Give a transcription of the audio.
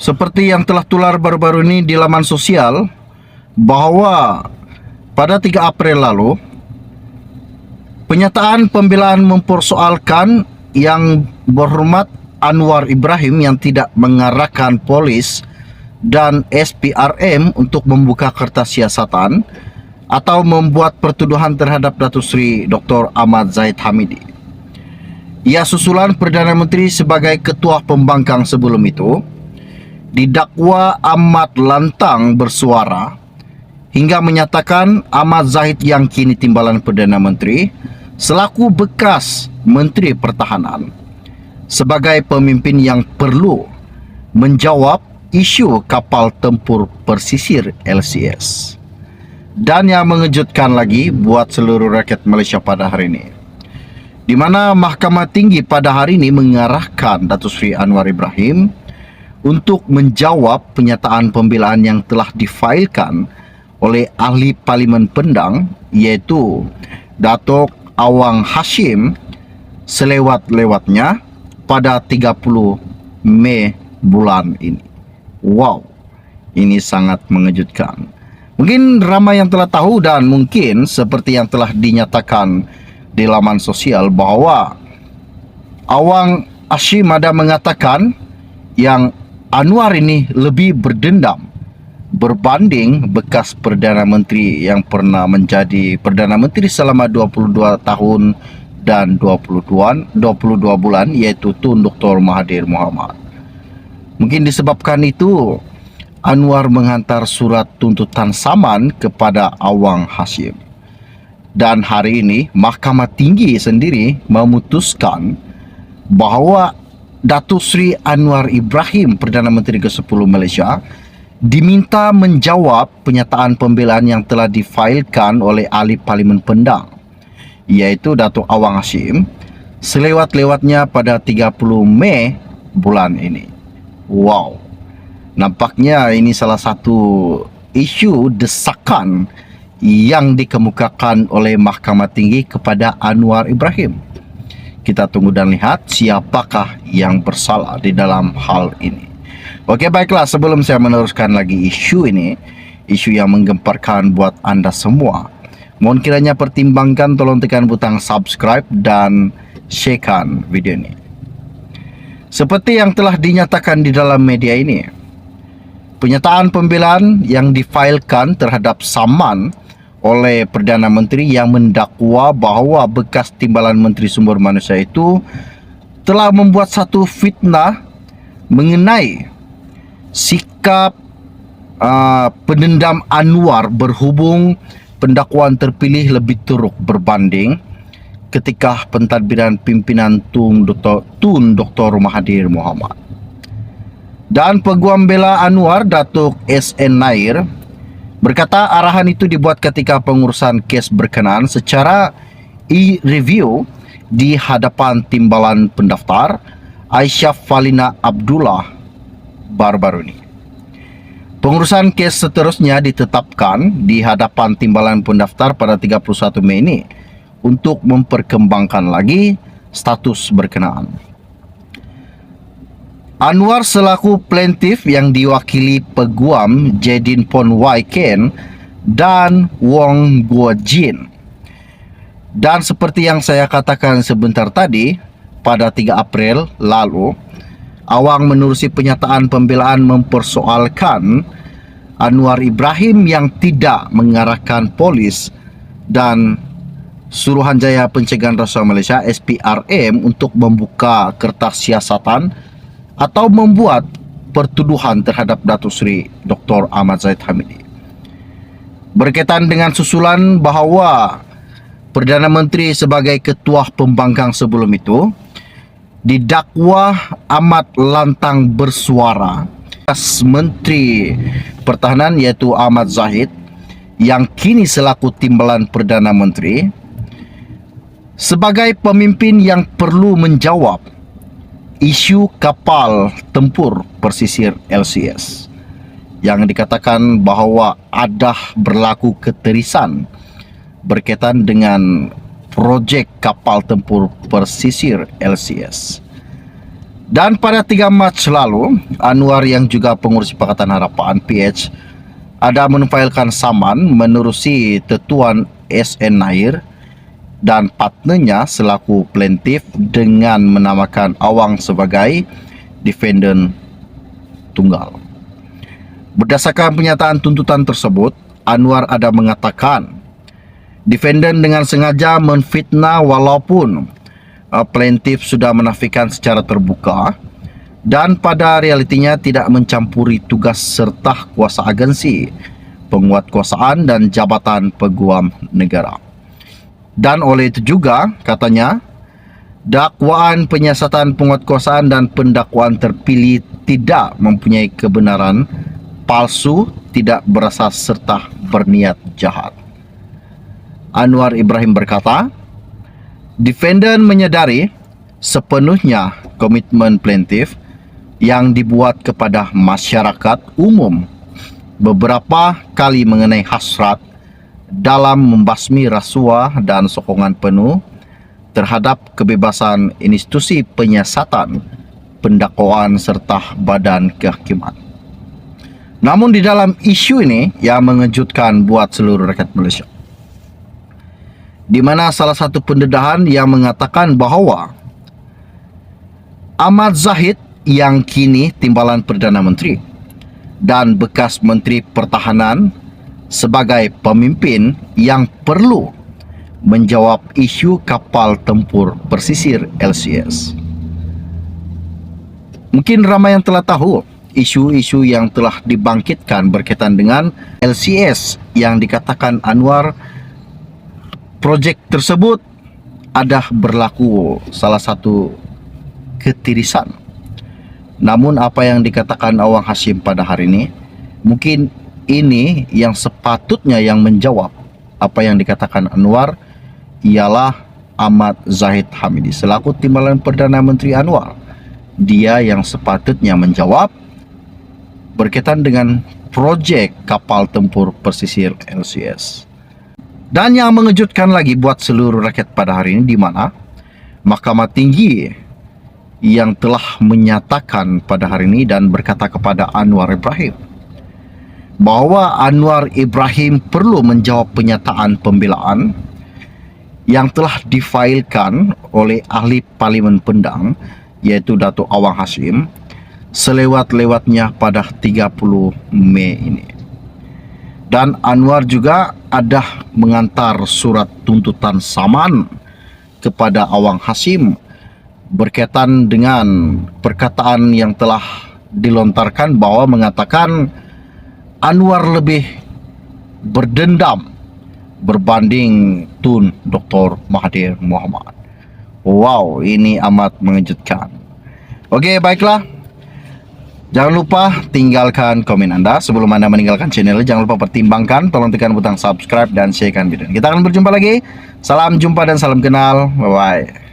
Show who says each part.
Speaker 1: Seperti yang telah tular baru-baru ini di laman sosial, bahwa pada 3 April lalu, penyataan pembelaan mempersoalkan yang berhormat Anwar Ibrahim yang tidak mengarahkan polis dan SPRM untuk membuka kertas siasatan atau membuat pertuduhan terhadap Datuk Seri Dr. Ahmad Zahid Hamidi. Ia susulan Perdana Menteri sebagai ketua pembangkang sebelum itu didakwa amat lantang bersuara hingga menyatakan Ahmad Zahid yang kini timbalan Perdana Menteri selaku bekas Menteri Pertahanan sebagai pemimpin yang perlu menjawab isu kapal tempur persisir LCS. Dan yang mengejutkan lagi buat seluruh rakyat Malaysia pada hari ini, di mana Mahkamah Tinggi pada hari ini mengarahkan Datuk Seri Anwar Ibrahim untuk menjawab penyataan pembelaan yang telah difailkan oleh ahli Parlimen Pendang, iaitu Datuk Awang Hashim selewat-lewatnya pada 30 Mei bulan ini. Wow, ini sangat mengejutkan. Mungkin ramai yang telah tahu dan mungkin seperti yang telah dinyatakan di laman sosial bahwa Awang Hashim ada mengatakan yang Anwar ini lebih berdendam berbanding bekas Perdana Menteri yang pernah menjadi Perdana Menteri selama 22 tahun dan 22 bulan, yaitu Tun Dr. Mahathir Mohamad. Mungkin disebabkan itu Anwar menghantar surat tuntutan saman kepada Awang Hashim. Dan hari ini Mahkamah Tinggi sendiri memutuskan bahawa Datuk Seri Anwar Ibrahim, Perdana Menteri ke-10 Malaysia, diminta menjawab penyataan pembelaan yang telah difailkan oleh ahli Parlimen Pendang, iaitu Datuk Awang Hashim, selewat-lewatnya pada 30 Mei bulan ini. Wow, nampaknya ini salah satu isu desakan yang dikemukakan oleh Mahkamah Tinggi kepada Anwar Ibrahim. Kita tunggu dan lihat siapakah yang bersalah di dalam hal ini. Okey, baiklah, sebelum saya meneruskan lagi isu ini, isu yang menggemparkan buat anda semua, mohon kiranya pertimbangkan, tolong tekan butang subscribe dan sharekan video ini. Seperti yang telah dinyatakan di dalam media ini, penyataan pembelaan yang difailkan terhadap saman oleh Perdana Menteri yang mendakwa bahawa bekas timbalan Menteri Sumber Manusia itu telah membuat satu fitnah mengenai sikap pendendam Anwar berhubung pendakwaan terpilih lebih teruk berbanding ketika pentadbiran pimpinan Tun Dr. Mahathir Mohamad. Dan Peguam Bela Anwar, Datuk S.N. Nair, berkata arahan itu dibuat ketika pengurusan kes berkenaan secara e-review di hadapan timbalan pendaftar Aisyah Falina Abdullah baru-baru ini. Pengurusan kes seterusnya ditetapkan di hadapan timbalan pendaftar pada 31 Mei ini untuk memperkembangkan lagi status berkenaan. Anwar selaku plaintiff yang diwakili Peguam Jedin Pon Wai Ken dan Wong Guo Jin. Dan seperti yang saya katakan sebentar tadi, pada 3 April lalu, Awang menerusi penyataan pembelaan mempersoalkan Anwar Ibrahim yang tidak mengarahkan polis dan Suruhanjaya Pencegahan Rasuah Malaysia SPRM untuk membuka kertas siasatan atau membuat pertuduhan terhadap Datuk Seri Dr. Ahmad Zahid Hamidi. Berkaitan dengan susulan bahawa Perdana Menteri sebagai ketua pembangkang sebelum itu didakwa amat lantang bersuara bekas Menteri Pertahanan, iaitu Ahmad Zahid yang kini selaku timbalan Perdana Menteri, sebagai pemimpin yang perlu menjawab isu kapal tempur persisir LCS yang dikatakan bahawa ada berlaku keterisan berkaitan dengan projek kapal tempur persisir LCS. Dan pada 3 Mac lalu, Anwar yang juga pengurus Pakatan Harapan PH ada menufailkan saman menerusi Tetuan SN Nair dan partnernya selaku plaintiff dengan menamakan Awang sebagai defendant tunggal. Berdasarkan pernyataan tuntutan tersebut, Anwar ada mengatakan defendant dengan sengaja menfitnah walaupun plaintiff sudah menafikan secara terbuka dan pada realitinya tidak mencampuri tugas serta kuasa agensi, penguatkuasaan dan jabatan peguam negara. Dan oleh itu juga, katanya, dakwaan penyiasatan penguatkuasaan dan pendakwaan terpilih tidak mempunyai kebenaran, palsu, tidak berasas serta berniat jahat. Anwar Ibrahim berkata, defendant menyadari sepenuhnya komitmen plaintiff yang dibuat kepada masyarakat umum beberapa kali mengenai hasrat dalam membasmi rasuah dan sokongan penuh terhadap kebebasan institusi penyiasatan, pendakwaan serta badan kehakiman. Namun di dalam isu ini yang mengejutkan buat seluruh rakyat Malaysia, di mana salah satu pendedahan yang mengatakan bahawa Ahmad Zahid yang kini Timbalan Perdana Menteri dan bekas Menteri Pertahanan sebagai pemimpin yang perlu menjawab isu kapal tempur pesisir LCS. Mungkin ramai yang telah tahu isu-isu yang telah dibangkitkan berkaitan dengan LCS yang dikatakan Anwar projek tersebut ada berlaku salah satu ketirisan. Namun apa yang dikatakan Awang Hashim pada hari ini, mungkin ini yang sepatutnya yang menjawab apa yang dikatakan Anwar ialah Ahmad Zahid Hamidi selaku Timbalan Perdana Menteri Anwar. Dia yang sepatutnya menjawab berkaitan dengan projek kapal tempur pesisir LCS. Dan yang mengejutkan lagi buat seluruh rakyat pada hari ini, di mana Mahkamah Tinggi yang telah menyatakan pada hari ini dan berkata kepada Anwar Ibrahim bahawa Anwar Ibrahim perlu menjawab pernyataan pembelaan yang telah difailkan oleh ahli Parlimen Pendang iaitu Datuk Awang Hashim selewat-lewatnya pada 30 Mei ini. Dan Anwar juga ada mengantar surat tuntutan saman kepada Awang Hashim berkaitan dengan perkataan yang telah dilontarkan bahwa mengatakan Anwar lebih berdendam berbanding Tun Dr. Mahathir Mohamad. Wow, ini amat mengejutkan. Okey, baiklah. Jangan lupa tinggalkan komen anda. Sebelum anda meninggalkan channel, jangan lupa pertimbangkan, tolong tekan butang subscribe dan sharekan video. Kita akan berjumpa lagi. Salam jumpa dan salam kenal. Bye-bye.